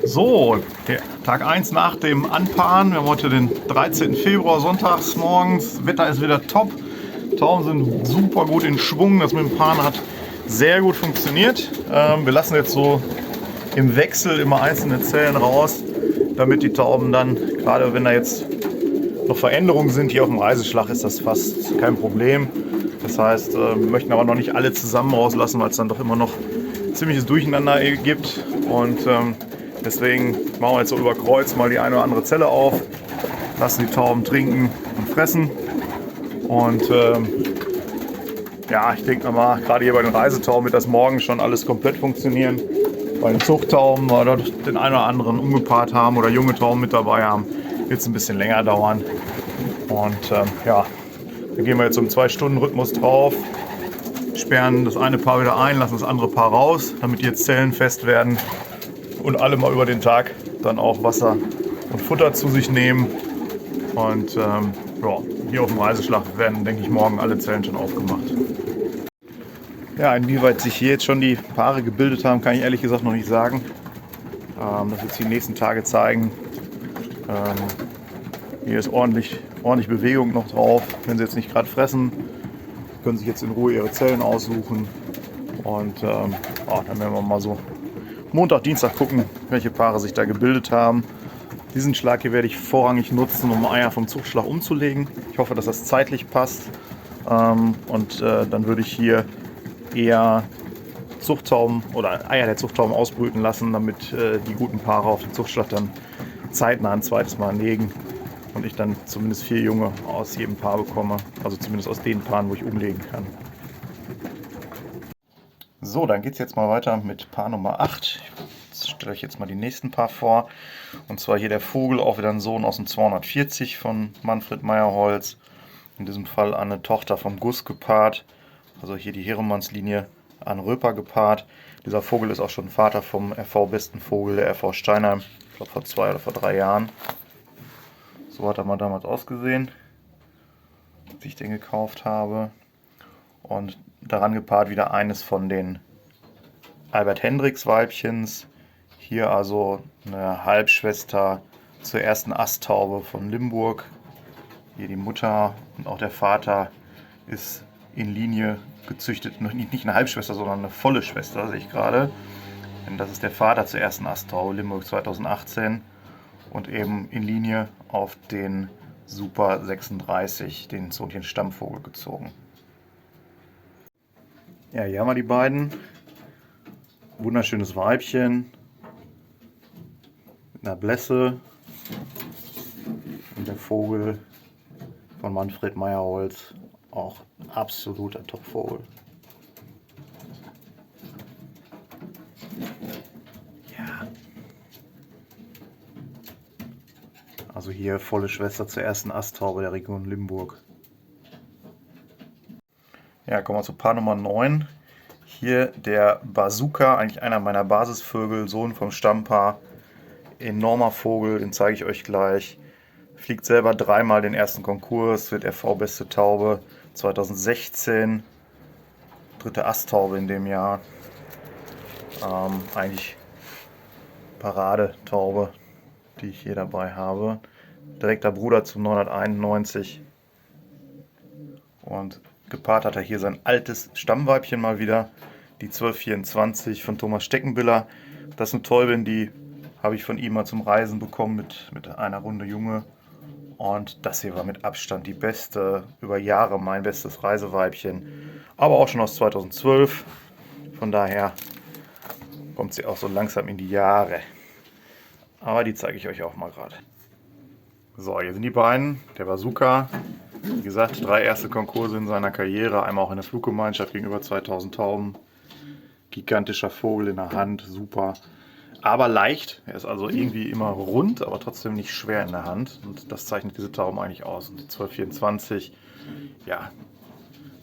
So, der Tag 1 nach dem Anpaaren. Wir haben heute den 13. Februar, sonntags morgens. Wetter ist wieder top. Tauben sind super gut in Schwung. Das mit dem Paaren hat sehr gut funktioniert. Wir lassen jetzt so im Wechsel immer einzelne Zellen raus, damit die Tauben dann, gerade wenn da jetzt noch Veränderungen sind, hier auf dem Reiseschlag ist das fast kein Problem. Das heißt, wir möchten aber noch nicht alle zusammen rauslassen, weil es dann doch immer noch ziemliches Durcheinander gibt. Und deswegen machen wir jetzt so über Kreuz mal die eine oder andere Zelle auf, lassen die Tauben trinken und fressen. Und ja, ich denke mal, gerade hier bei den Reisetauben wird das morgen schon alles komplett funktionieren. Bei den Zuchttauben, weil wir den einen oder anderen ungepaart haben oder junge Tauben mit dabei haben, wird es ein bisschen länger dauern. Und ja, da gehen wir jetzt so im 2-Stunden-Rhythmus drauf, sperren das eine Paar wieder ein, lassen das andere Paar raus, damit die jetzt zellenfest werden und alle mal über den Tag dann auch Wasser und Futter zu sich nehmen. Und ja, hier auf dem Reiseschlag werden, denke ich, morgen alle Zellen schon aufgemacht. Ja, inwieweit sich hier jetzt schon die Paare gebildet haben, kann ich ehrlich gesagt noch nicht sagen. Das wird sich die nächsten Tage zeigen. Hier ist ordentlich Bewegung noch drauf. Wenn sie jetzt nicht gerade fressen, können sich jetzt in Ruhe ihre Zellen aussuchen. Und dann werden wir mal so Montag, Dienstag gucken, welche Paare sich da gebildet haben. Diesen Schlag hier werde ich vorrangig nutzen, um Eier vom Zuchtschlag umzulegen. Ich hoffe, dass das zeitlich passt. Dann würde ich hier eher Zuchttauben oder Eier der Zuchttauben ausbrüten lassen, damit die guten Paare auf den Zuchtschlag dann zeitnah ein zweites Mal legen und ich dann zumindest 4 Junge aus jedem Paar bekomme, also zumindest aus den Paaren, wo ich umlegen kann. So, dann geht es jetzt mal weiter mit Paar Nummer 8. Jetzt stelle ich jetzt mal die nächsten Paar vor. Und zwar hier der Vogel, auch wieder ein Sohn aus dem 240 von Manfred Meyerholz. In diesem Fall eine Tochter vom Guss gepaart. Also hier die Heeremannslinie an Röper gepaart. Dieser Vogel ist auch schon Vater vom RV-besten Vogel, der RV Steinheim. Ich glaube vor 2 oder vor 3 Jahren. So hat er mal damals ausgesehen, als ich den gekauft habe. Und daran gepaart wieder eines von den Albert Hendricks Weibchens. Hier also eine Halbschwester zur ersten Asttaube von Limburg. Hier die Mutter und auch der Vater ist in Linie gezüchtet. Nicht eine Halbschwester, sondern eine volle Schwester, sehe ich gerade. Denn das ist der Vater zur ersten Asttaube, Limburg 2018. Und eben in Linie auf den Super 36, den Zonchen Stammvogel, gezogen. Ja, hier haben wir die beiden. Wunderschönes Weibchen mit einer Blässe und der Vogel von Manfred Meyerholz, auch absoluter Topvogel. Ja. Also hier volle Schwester zur ersten Asttaube der Region Limburg. Ja, kommen wir zu Paar Nummer 9. Hier der Bazooka, eigentlich einer meiner Basisvögel, Sohn vom Stammpaar. Enormer Vogel, den zeige ich euch gleich. Fliegt selber 3-mal den ersten Konkurs, wird RV-beste Taube 2016. 3. Asttaube in dem Jahr. Eigentlich Paradetaube, die ich hier dabei habe. Direkter Bruder zum 991. Und gepaart hat er hier sein altes Stammweibchen mal wieder, die 1224 von Thomas Steckenbiller. Das ist eine Täubin, die habe ich von ihm mal zum Reisen bekommen mit einer Runde Junge. Und das hier war mit Abstand die beste, über Jahre mein bestes Reiseweibchen. Aber auch schon aus 2012. Von daher kommt sie auch so langsam in die Jahre. Aber die zeige ich euch auch mal gerade. So, hier sind die beiden. Der Bazooka. Wie gesagt, 3 erste Konkurse in seiner Karriere. Einmal auch in der Fluggemeinschaft gegen über 2000 Tauben. Gigantischer Vogel in der Hand, super. Aber leicht. Er ist also irgendwie immer rund, aber trotzdem nicht schwer in der Hand. Und das zeichnet diese Tauben eigentlich aus. Und die 1224, ja,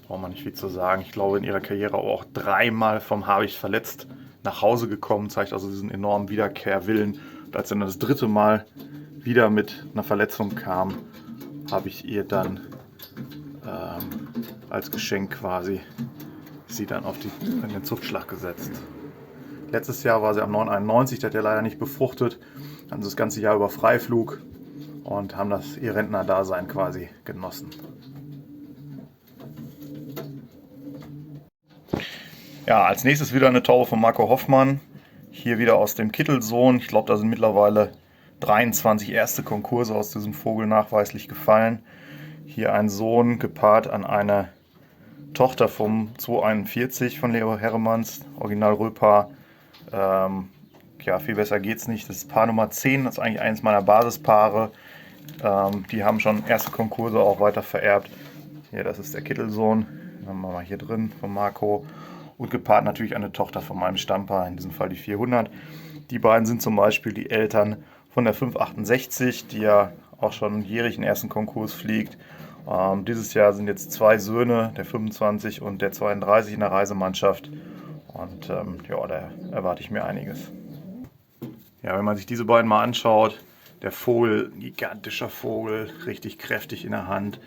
braucht man nicht viel zu sagen. Ich glaube, in ihrer Karriere auch 3-mal vom Habicht verletzt nach Hause gekommen. Zeigt also diesen enormen Wiederkehrwillen. Und als er dann das 3. Mal wieder mit einer Verletzung kam, habe ich ihr dann als Geschenk quasi sie dann in den Zuchtschlag gesetzt. Letztes Jahr war sie am 991, der hat ja leider nicht befruchtet. Hatten sie das ganze Jahr über Freiflug und haben das ihr Rentnerdasein quasi genossen. Ja, als nächstes wieder eine Taube von Marco Hoffmann. Hier wieder aus dem Kittelsohn. Ich glaube, da sind mittlerweile 23 erste Konkurse aus diesem Vogel nachweislich gefallen. Hier ein Sohn gepaart an eine Tochter vom 241 von Leo Herremanns, Original Röper. Ja, viel besser geht's nicht. Das ist Paar Nummer 10, das ist eigentlich eines meiner Basispaare. Die haben schon erste Konkurse auch weiter vererbt. Hier, das ist der Kittelsohn. Den haben wir mal hier drin von Marco. Und gepaart natürlich eine Tochter von meinem Stammpaar, in diesem Fall die 400. Die beiden sind zum Beispiel die Eltern von der 568, die ja auch schon jährig den ersten Konkurs fliegt. Dieses Jahr sind jetzt 2 Söhne, der 25 und der 32 in der Reisemannschaft. Und ja, da erwarte ich mir einiges. Ja, wenn man sich diese beiden mal anschaut, der Vogel, gigantischer Vogel, richtig kräftig in der Hand.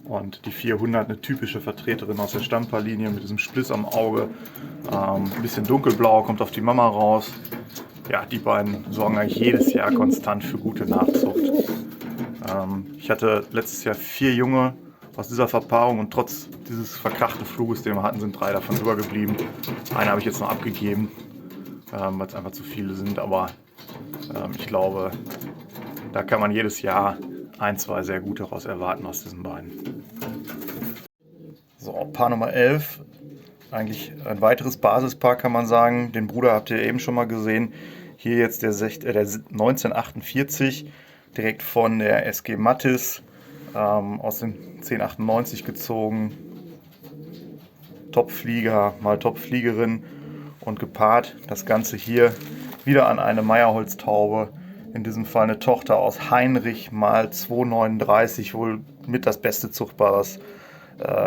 Und die 400, eine typische Vertreterin aus der Stammpaarlinie mit diesem Spliss am Auge. Ein bisschen dunkelblau, kommt auf die Mama raus. Ja, die beiden sorgen eigentlich jedes Jahr konstant für gute Nachzucht. Ich hatte letztes Jahr 4 Junge aus dieser Verpaarung und trotz dieses verkrachten Fluges, den wir hatten, sind 3 davon übergeblieben. Eine habe ich jetzt noch abgegeben, weil es einfach zu viele sind, aber ich glaube, da kann man jedes Jahr 1, 2 sehr gute raus erwarten aus diesen beiden. So, Paar Nummer 11, eigentlich ein weiteres Basispaar kann man sagen. Den Bruder habt ihr eben schon mal gesehen. Hier jetzt der 1948, direkt von der SG Mattis, aus den 1098 gezogen. Topflieger, mal Topfliegerin und gepaart das Ganze hier wieder an eine Meierholztaube. In diesem Fall eine Tochter aus Heinrich mal 239, wohl mit das beste Zuchtpaar, was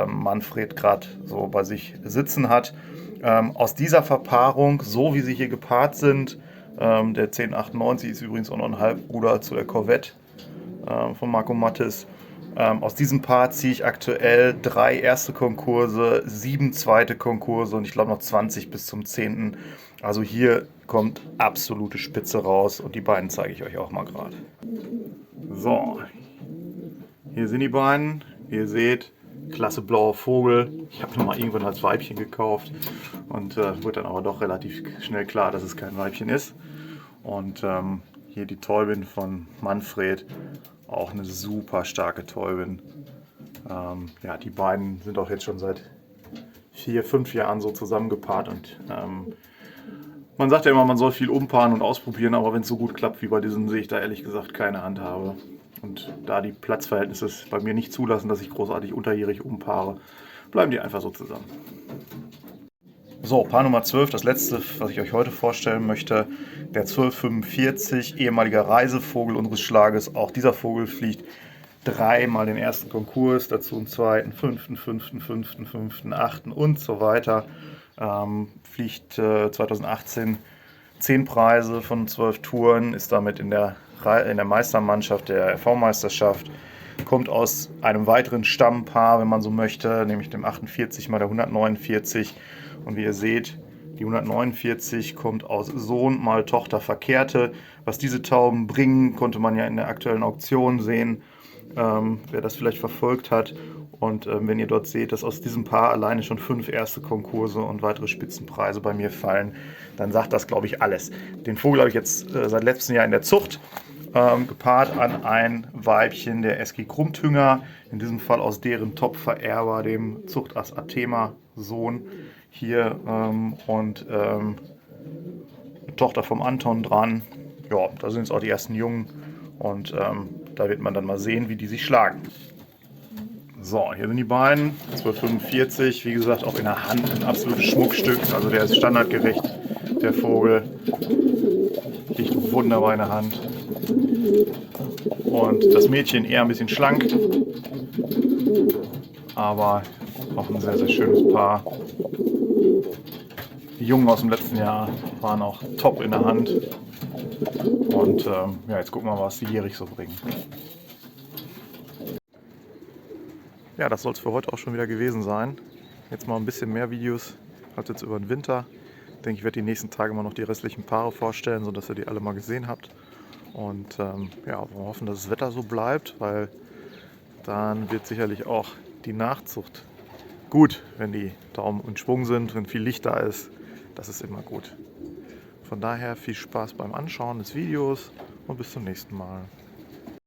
Manfred gerade so bei sich sitzen hat. Aus dieser Verpaarung, so wie sie hier gepaart sind, der 1098 ist übrigens auch noch ein Halbbruder zu der Corvette von Marco Mattis. Aus diesem Paar ziehe ich aktuell 3 erste Konkurse, 7 zweite Konkurse und ich glaube noch 20 bis zum 10. Also hier kommt absolute Spitze raus und die beiden zeige ich euch auch mal gerade. So, hier sind die beiden. Wie ihr seht, klasse blauer Vogel. Ich habe ihn mal irgendwann als Weibchen gekauft und wurde dann aber doch relativ schnell klar, dass es kein Weibchen ist. Und hier die Täubin von Manfred, auch eine super starke Täubin. Ja, die beiden sind auch jetzt schon seit 4, 5 Jahren so zusammengepaart und man sagt ja immer, man soll viel umpaaren und ausprobieren, aber wenn es so gut klappt wie bei diesen, sehe ich da ehrlich gesagt keine Handhabe. Und da die Platzverhältnisse es bei mir nicht zulassen, dass ich großartig unterjährig umpaare, bleiben die einfach so zusammen. So, Paar Nummer 12, das letzte, was ich euch heute vorstellen möchte, der 1245, ehemaliger Reisevogel unseres Schlages. Auch dieser Vogel fliegt 3-mal den ersten Konkurs, dazu einen zweiten, 5., 5., 5., 5., 8. und so weiter. Fliegt 2018 10 Preise von 12 Touren, ist damit in der Meistermannschaft der RV-Meisterschaft, kommt aus einem weiteren Stammpaar, wenn man so möchte, nämlich dem 48 mal der 149. Und wie ihr seht, die 149 kommt aus Sohn mal Tochter Verkehrte. Was diese Tauben bringen, konnte man ja in der aktuellen Auktion sehen, wer das vielleicht verfolgt hat. Und wenn ihr dort seht, dass aus diesem Paar alleine schon 5 erste Konkurse und weitere Spitzenpreise bei mir fallen, dann sagt das, glaube ich, alles. Den Vogel habe ich jetzt seit letztem Jahr in der Zucht, gepaart an ein Weibchen der SG Krummtünger, in diesem Fall aus deren Top-Vererber, dem Zuchtass Athema Sohn hier und eine Tochter vom Anton dran. Ja, da sind jetzt auch die ersten Jungen und da wird man dann mal sehen, wie die sich schlagen. So, hier sind die beiden, 1245, wie gesagt auch in der Hand ein absolutes Schmuckstück, also der ist standardgerecht, der Vogel, liegt wunderbar in der Hand. Und das Mädchen eher ein bisschen schlank, aber auch ein sehr, sehr schönes Paar. Die Jungen aus dem letzten Jahr waren auch top in der Hand und ja, jetzt gucken wir mal, was die jährig so bringen. Ja, das soll es für heute auch schon wieder gewesen sein. Jetzt mal ein bisschen mehr Videos als jetzt über den Winter. denke, ich werde die nächsten Tage mal noch die restlichen Paare vorstellen, sodass ihr die alle mal gesehen habt. Und ja, wir hoffen, dass das Wetter so bleibt, weil dann wird sicherlich auch die Nachzucht gut, wenn die Tauben in Schwung sind, wenn viel Licht da ist. Das ist immer gut. Von daher viel Spaß beim Anschauen des Videos und bis zum nächsten Mal.